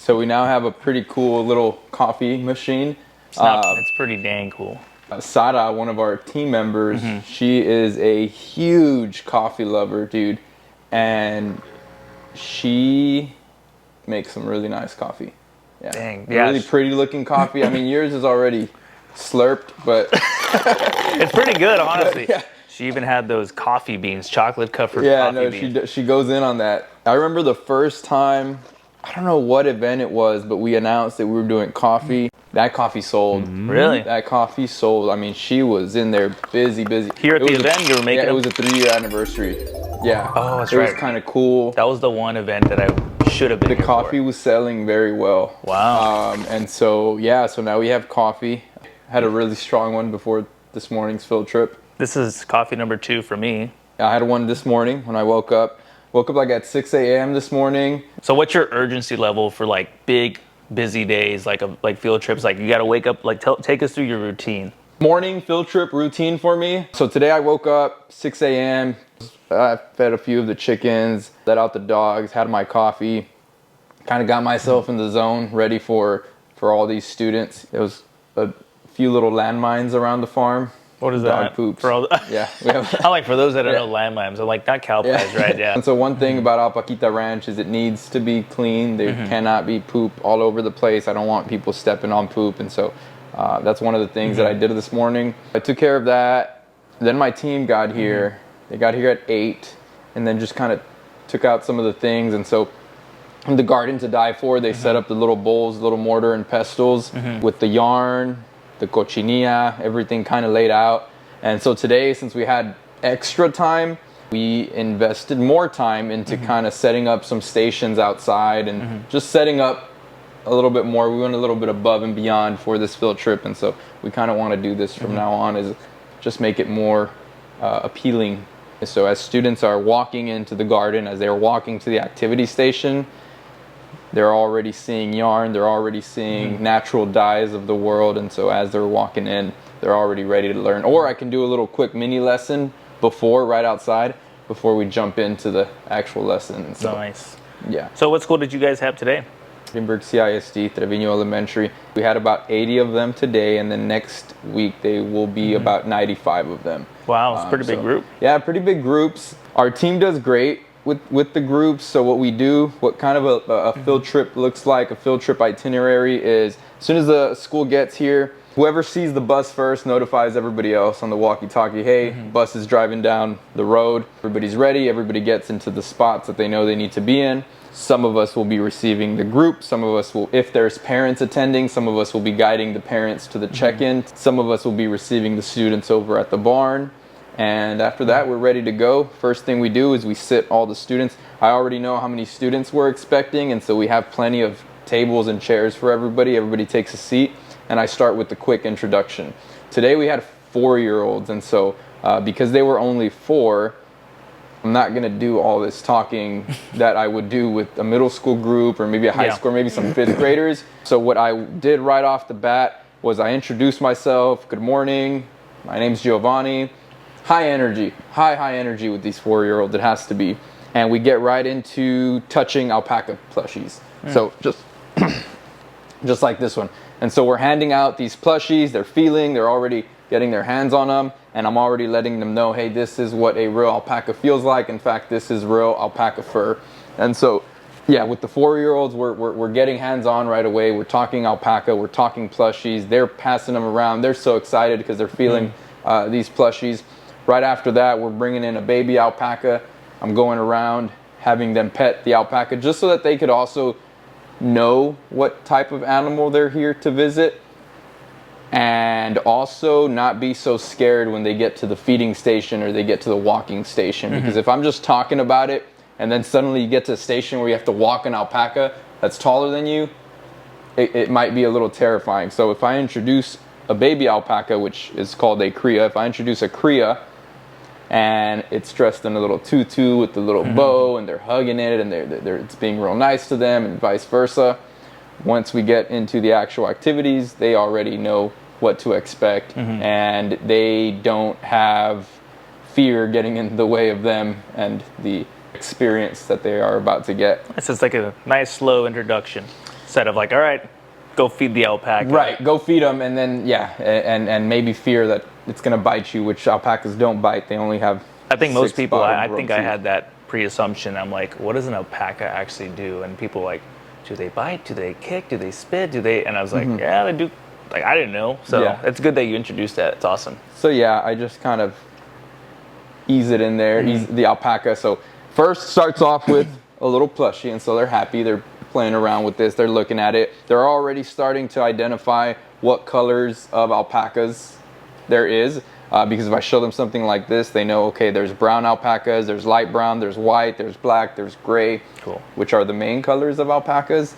So we now have a pretty cool little coffee machine. It's pretty dang cool. Sara, one of our team members, she is a huge coffee lover, dude. And she makes some really nice coffee. Yeah. Dang. Yeah. Really pretty looking coffee. I mean, yours is already slurped, but it's pretty good, honestly. Yeah. She even had those coffee beans, chocolate covered yeah, coffee beans. she goes in on that. I remember the first time, I don't know what event it was, but we announced that we were doing coffee. That coffee sold. Really? That coffee sold. I mean, she was in there busy. Here at the event, you were making it was a 3-year anniversary. Yeah. Oh, that's right. It was kind of cool. That was the one event that I should have been. The coffee was selling very well. Wow. And so, yeah, so now we have coffee. Had a really strong one before this morning's field trip. This is coffee number 2 for me. I had one this morning when I woke up. Woke up like at 6 a.m. this morning. So what's your urgency level for like big, busy days, like field trips? Like you got to wake up, like take us through your routine. Morning field trip routine for me. So today I woke up 6 a.m. I fed a few of the chickens, let out the dogs, had my coffee, kind of got myself in the zone, ready for all these students. There was a few little landmines around the farm. What is Dog that? poops. For all yeah. I like, for those that don't know landmines, I'm like, not cow pies, right? Yeah. And so one thing about Alpaquita Ranch is it needs to be clean. There cannot be poop all over the place. I don't want people stepping on poop. And so that's one of the things that I did this morning. I took care of that. Then my team got here. They got here at 8 and then just kind of took out some of the things. And so in the garden to die for, they set up the little bowls, little mortar and pestles with the yarn, the cochinea, everything kind of laid out. And so today, since we had extra time, we invested more time into kind of setting up some stations outside and just setting up a little bit more. We went a little bit above and beyond for this field trip. And so we kind of want to do this from now on, is just make it more appealing. So as students are walking into the garden, as they're walking to the activity station, they're already seeing yarn, they're already seeing natural dyes of the world, and so as they're walking in, they're already ready to learn. Or I can do a little quick mini lesson right outside, before we jump into the actual lesson. And so, nice. Yeah. So what school did you guys have today? Edinburgh CISD, Trevino Elementary. We had about 80 of them today, and then next week they will be about 95 of them. Wow, it's a pretty big group. Yeah, pretty big groups. Our team does great with the groups. So what we do, what kind of a field trip looks like, a field trip itinerary is, as soon as the school gets here, whoever sees the bus first notifies everybody else on the walkie-talkie, hey, bus is driving down the road. Everybody's ready. Everybody gets into the spots that they know they need to be in. Some of us will be receiving the group. Some of us will, if there's parents attending, some of us will be guiding the parents to the check-in. Some of us will be receiving the students over at the barn. And after that, we're ready to go. First thing we do is we sit all the students. I already know how many students we're expecting, and so we have plenty of tables and chairs for everybody. Everybody takes a seat, and I start with the quick introduction. Today we had 4-year-olds, and so because they were only 4, I'm not going to do all this talking that I would do with a middle school group or maybe a high school, or maybe some 5th graders. So what I did right off the bat was I introduced myself. Good morning. My name's Giovanni. High energy with these 4-year-olds. It has to be. And we get right into touching alpaca plushies. So just like this one. And so we're handing out these plushies. They're already getting their hands on them. And I'm already letting them know, hey, this is what a real alpaca feels like. In fact, this is real alpaca fur. And so, yeah, with the 4-year-olds, we're getting hands-on right away. We're talking alpaca. We're talking plushies. They're passing them around. They're so excited because they're feeling these plushies. Right after that, we're bringing in a baby alpaca. I'm going around having them pet the alpaca just so that they could also know what type of animal they're here to visit, and also not be so scared when they get to the feeding station or they get to the walking station. Because if I'm just talking about it and then suddenly you get to a station where you have to walk an alpaca that's taller than you, it might be a little terrifying. So if I introduce a baby alpaca, which is called a cria, if I introduce a cria and it's dressed in a little tutu with the little bow, and they're hugging it, and it's being real nice to them, and vice versa. Once we get into the actual activities, they already know what to expect, and they don't have fear getting in the way of them and the experience that they are about to get. This is like a nice slow introduction. instead of like, all right, go feed the alpaca. Right, go feed them, and then and maybe fear that it's gonna bite you, which alpacas don't bite. They only have. I think most people, I row think I teeth. had that pre-assumption. I'm like, what does an alpaca actually do? And people like, do they bite? Do they kick? Do they spit? Do they? And I was like, yeah, they do. Like, I didn't know. So Yeah. it's good that you introduced that. It's awesome. So yeah, I just kind of ease it in there, ease the alpaca. So first starts off with a little plushie, and so they're happy. They're playing around with this. They're looking at it. They're already starting to identify what colors of alpacas there is. Because if I show them something like this, they know, okay, there's brown alpacas, there's light brown, there's white, there's black, there's gray, Cool. which are the main colors of alpacas.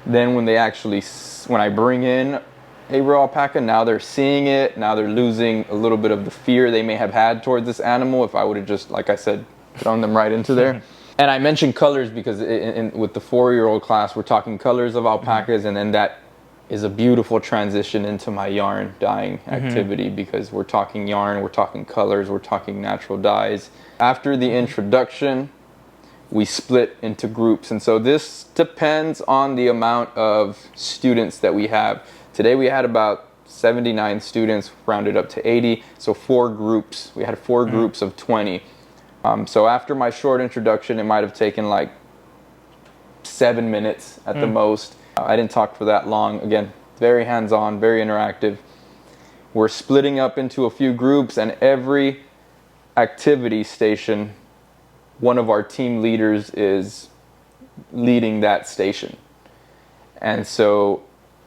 Then when they actually, when I bring in a real alpaca, now they're seeing it, now they're losing a little bit of the fear they may have had towards this animal if I would have just, like I said, thrown them right into there. And I mentioned colors because with the 4-year-old class, we're talking colors of alpacas, and then that is a beautiful transition into my yarn dyeing activity because we're talking yarn, we're talking colors, we're talking natural dyes. After the introduction, we split into groups, and so this depends on the amount of students that we have. Today we had about 79 students, rounded up to 80, so 4 groups. We had 4 groups of 20. So after my short introduction, it might have taken like 7 minutes at the most. I didn't talk for that long. Again, very hands-on, very interactive. We're splitting up into a few groups, and every activity station, one of our team leaders is leading that station. And so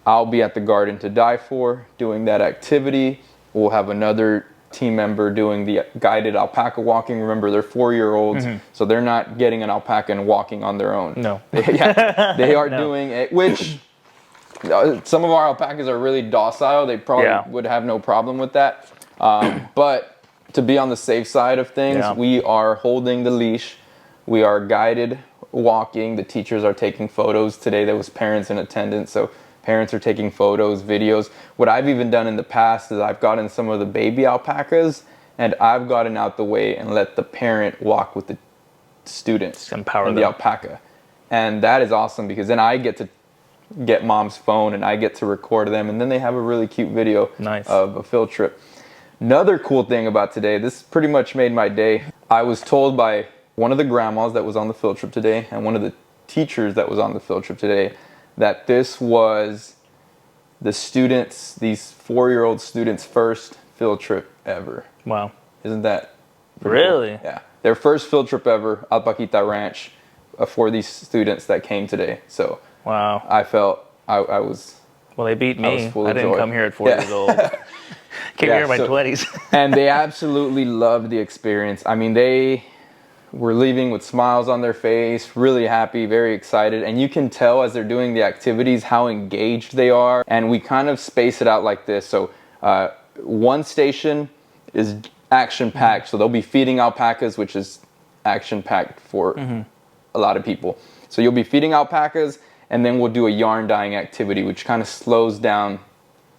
I'll be at the garden to die for doing that activity. We'll have another team member doing the guided alpaca walking. Remember, they're 4-year-olds, so they're not getting an alpaca and walking on their own. No. They are doing it, which some of our alpacas are really docile. They probably would have no problem with that. But to be on the safe side of things, we are holding the leash. We are guided walking. The teachers are taking photos. Today there was parents in attendance, so parents are taking photos, videos. What I've even done in the past is I've gotten some of the baby alpacas and I've gotten out the way and let the parent walk with the students and the alpaca. And that is awesome because then I get to get mom's phone and I get to record them, and then they have a really cute video of a field trip. Another cool thing about today, this pretty much made my day. I was told by one of the grandmas that was on the field trip today and one of the teachers that was on the field trip today that this was the students, these 4-year-old students' first field trip ever. Wow. Isn't that really? Cool? Yeah. Their first field trip ever, Alpaquita Ranch, for these students that came today. So wow. I felt I was... Well, they beat me. I didn't joy. come here at 4 years old. Came here in my 20s. And they absolutely loved the experience. I mean, they were leaving with smiles on their face, really happy, very excited. And you can tell as they're doing the activities how engaged they are. And we kind of space it out like this. So one station is action-packed. So they'll be feeding alpacas, which is action-packed for a lot of people. So you'll be feeding alpacas, and then we'll do a yarn dyeing activity, which kind of slows down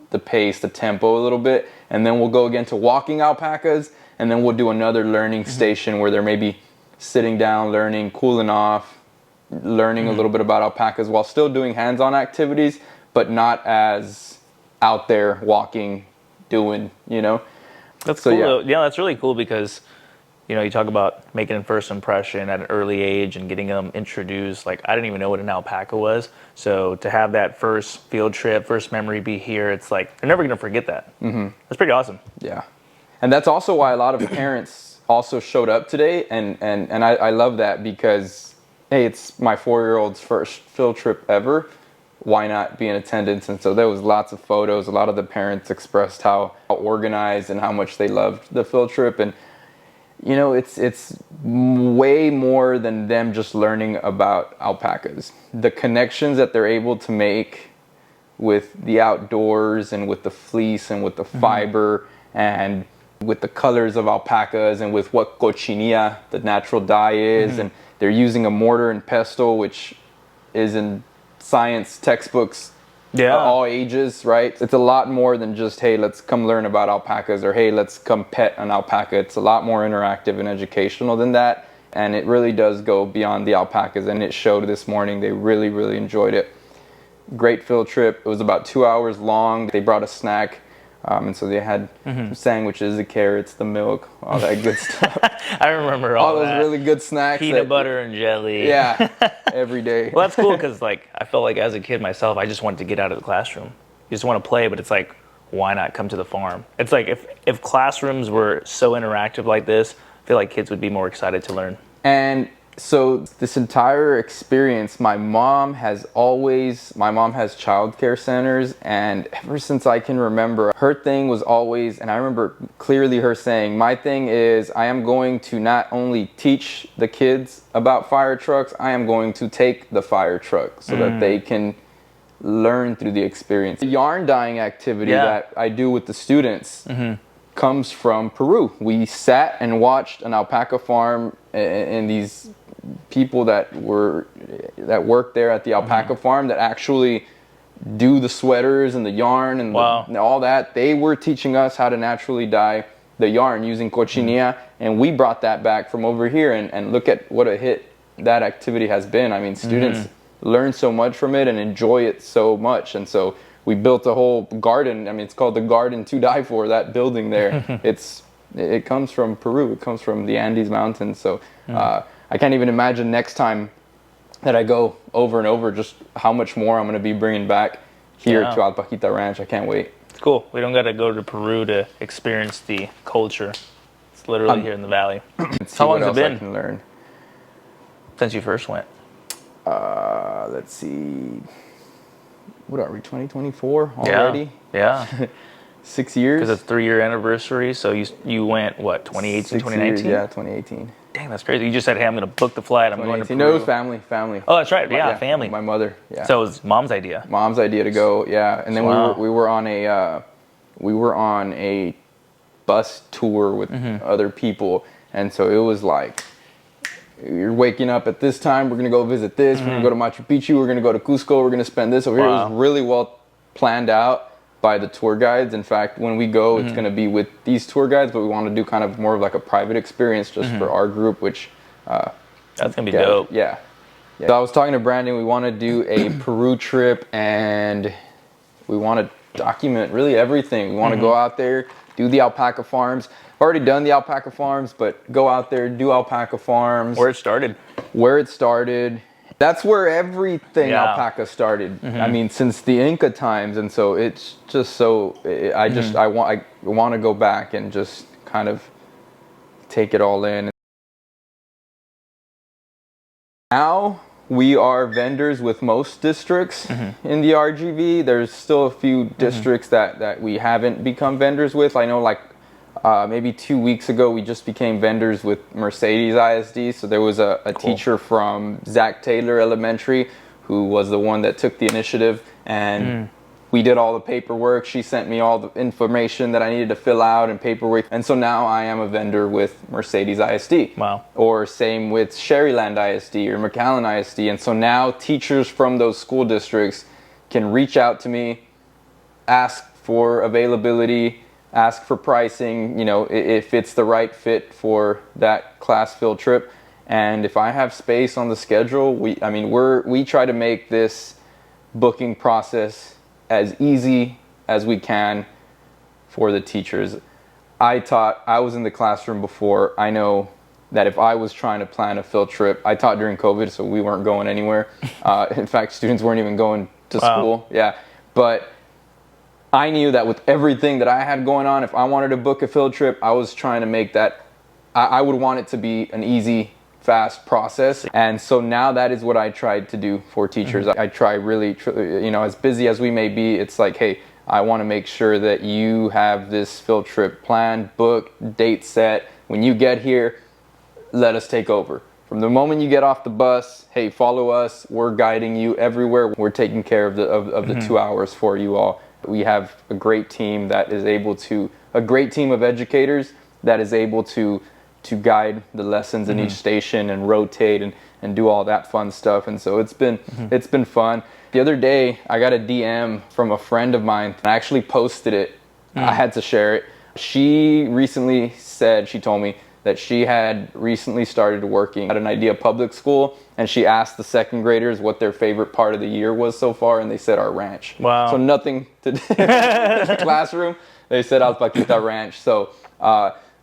the pace, the tempo a little bit. And then we'll go again to walking alpacas, and then we'll do another learning station where they're maybe sitting down, learning, cooling off, learning a little bit about alpacas while still doing hands-on activities, but not as out there walking, doing, you know. That's cool. Yeah, that's really cool because, you know, you talk about making a first impression at an early age and getting them introduced. Like, I didn't even know what an alpaca was. So to have that first field trip, first memory be here, it's like, they're never going to forget that. That's pretty awesome. Yeah. And that's also why a lot of parents also showed up today. And I love that because, hey, it's my 4-year-old's first field trip ever. Why not be in attendance? And so there was lots of photos. A lot of the parents expressed how organized and how much they loved the field trip. And you know, it's way more than them just learning about alpacas. The connections that they're able to make with the outdoors and with the fleece and with the fiber and with the colors of alpacas and with what cochinea, the natural dye is. And they're using a mortar and pestle, which is in science textbooks. All ages, right? It's a lot more than just, hey, let's come learn about alpacas, or hey, let's come pet an alpaca. It's a lot more interactive and educational than that. And it really does go beyond the alpacas. And it showed this morning. They really, really enjoyed it. Great field trip. It was about 2 hours long. They brought a snack. And so they had some sandwiches, the carrots, the milk, all that good stuff. I remember all those that. really good snacks. Peanut butter and jelly. Yeah, every day. Well, that's cool because like I felt like as a kid myself, I just wanted to get out of the classroom. You just want to play, but it's like, why not come to the farm? It's like if classrooms were so interactive like this, I feel like kids would be more excited to learn. And so this entire experience, my mom has childcare centers, and ever since I can remember, her thing was always, and I remember clearly her saying, my thing is I am going to not only teach the kids about fire trucks, I am going to take the fire truck so that they can learn through the experience. The yarn dyeing activity that I do with the students comes from Peru. We sat and watched an alpaca farm, and these people that work there at the alpaca farm that actually do the sweaters and the yarn and all that. They were teaching us how to naturally dye the yarn using cochinea, and we brought that back from over here, and look at what a hit that activity has been. I mean, students learn so much from it and enjoy it so much, and so we built a whole garden. I mean, it's called the Garden to Die For, that building there. It comes from Peru. It comes from the Andes Mountains. So I can't even imagine next time that I go over and over just how much more I'm going to be bringing back here to Alpaquita Ranch. I can't wait. It's cool. We don't got to go to Peru to experience the culture. It's literally here in the valley. How long has it been? I can learn. Since you first went? Let's see. What are we, 2024 already? Yeah. 6 years. Because it's a 3-year anniversary. So you went, what, 2018, 2019? Yeah, 2018. Dang, that's crazy. You just said, hey, I'm going to book the flight. I'm going to Peru. No, it was family. Oh, that's right. Yeah, family. My mother. Yeah. So it was mom's idea. Mom's idea to go. Yeah, and then we were on a bus tour with other people, and so it was like, you're waking up at this time. We're gonna go visit this. We're gonna go to Machu Picchu. We're gonna go to Cusco. We're gonna spend this over here. It was really well planned out by the tour guides. In fact, when we go, it's gonna be with these tour guides, but we want to do kind of more of like a private experience just for our group, which that's gonna be dope. Yeah. So I was talking to Brandon. We want to do a Peru trip, and we want to document really everything. We want to go out there, do the alpaca farms. I've already done the alpaca farms, but go out there, do alpaca farms. Where it started. That's where everything alpaca started. I mean, since the Inca times, and so it's just so. I want to go back and just kind of take it all in. Now we are vendors with most districts in the RGV. There's still a few districts that we haven't become vendors with. I know, like maybe 2 weeks ago, we just became vendors with Mercedes ISD. So there was a teacher from Zach Taylor Elementary who was the one that took the initiative, and we did all the paperwork. She sent me all the information that I needed to fill out and paperwork. And so now I am a vendor with Mercedes ISD. Wow. Or same with Sherryland ISD or McAllen ISD. And so now teachers from those school districts can reach out to me, ask for availability, ask for pricing, if it's the right fit for that class field trip. And if I have space on the schedule, we try to make this booking process as easy as we can for the teachers. I was in the classroom before. I know that if I was trying to plan a field trip, I taught during COVID, so we weren't going anywhere. In fact, students weren't even going to school. Yeah, but I knew that with everything that I had going on, if I wanted to book a field trip, I was trying to make that, I would want it to be an easy, fast process. And so now that is what I tried to do for teachers. I try really, as busy as we may be, it's like, hey, I want to make sure that you have this field trip planned, booked, date set. When you get here, let us take over. From the moment you get off the bus, hey, follow us. We're guiding you everywhere. We're taking care of the 2 hours for you all. We have a great team that is a great team of educators that is able to guide the lessons in each station and rotate and do all that fun stuff. And so it's been fun. The other day, I got a DM from a friend of mine. I actually posted it. I had to share it. She recently said, she told me that she had recently started working at an idea public school, and she asked the second graders what their favorite part of the year was so far, and they said our ranch. Wow. So nothing to do with the classroom. They said Alpaquita Ranch. So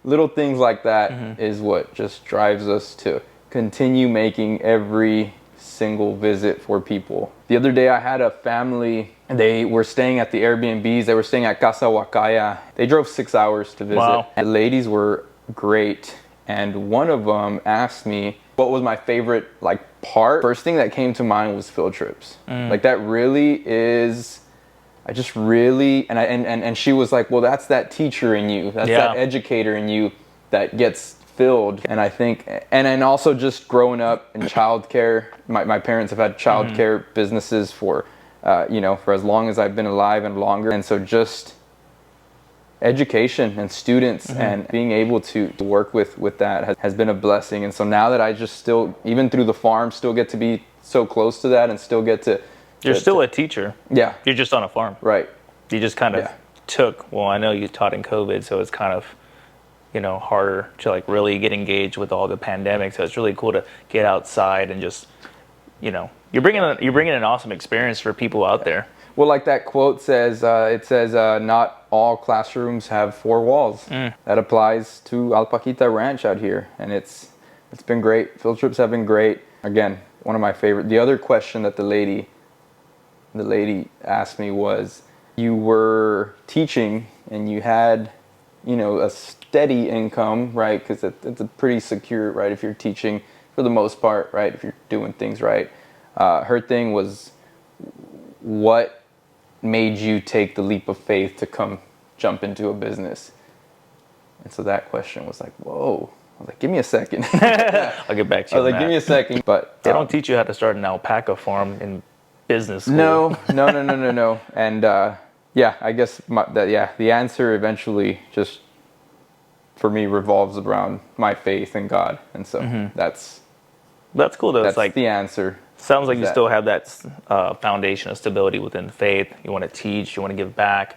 little things like that is what just drives us to continue making every single visit for people. The other day I had a family, they were staying at the Airbnbs, they were staying at Casa Huacaya. They drove 6 hours to visit. Wow. The ladies were great, and one of them asked me what was my favorite part. First thing that came to mind was field trips. Like that really is, I just really, and she was like, well, that's that teacher in you, that's that educator in you that gets filled. And I think, and also just growing up in childcare, my parents have had childcare businesses for for as long as I've been alive and longer. And so just education and students and being able to work with that has been a blessing. And so now that I just still, even through the farm, still get to be so close to that and still get to... You're still a teacher. Yeah. You're just on a farm. Right. You just kind of well, I know you taught in COVID, so it's kind of, harder to really get engaged with all the pandemic. So it's really cool to get outside and just, you're bringing an awesome experience for people out there. Well, like that quote says, not all classrooms have four walls. That applies to Alpaquita Ranch out here, and it's been great. Field trips have been great. Again, one of my favorite. The other question that the lady asked me was, you were teaching and you had, a steady income, right? Because it's a pretty secure, right? If you're teaching for the most part, right? If you're doing things right. Her thing was, what made you take the leap of faith to come jump into a business? And so that question was like, whoa. I was like, give me a second. I'll get back to you. I was like, give me a second. But they don't teach you how to start an alpaca farm in business school. No. And I guess the answer eventually just for me revolves around my faith in God, and so that's cool though. That's it's the answer. Sounds like you still have that foundation of stability within faith. You want to teach, you want to give back.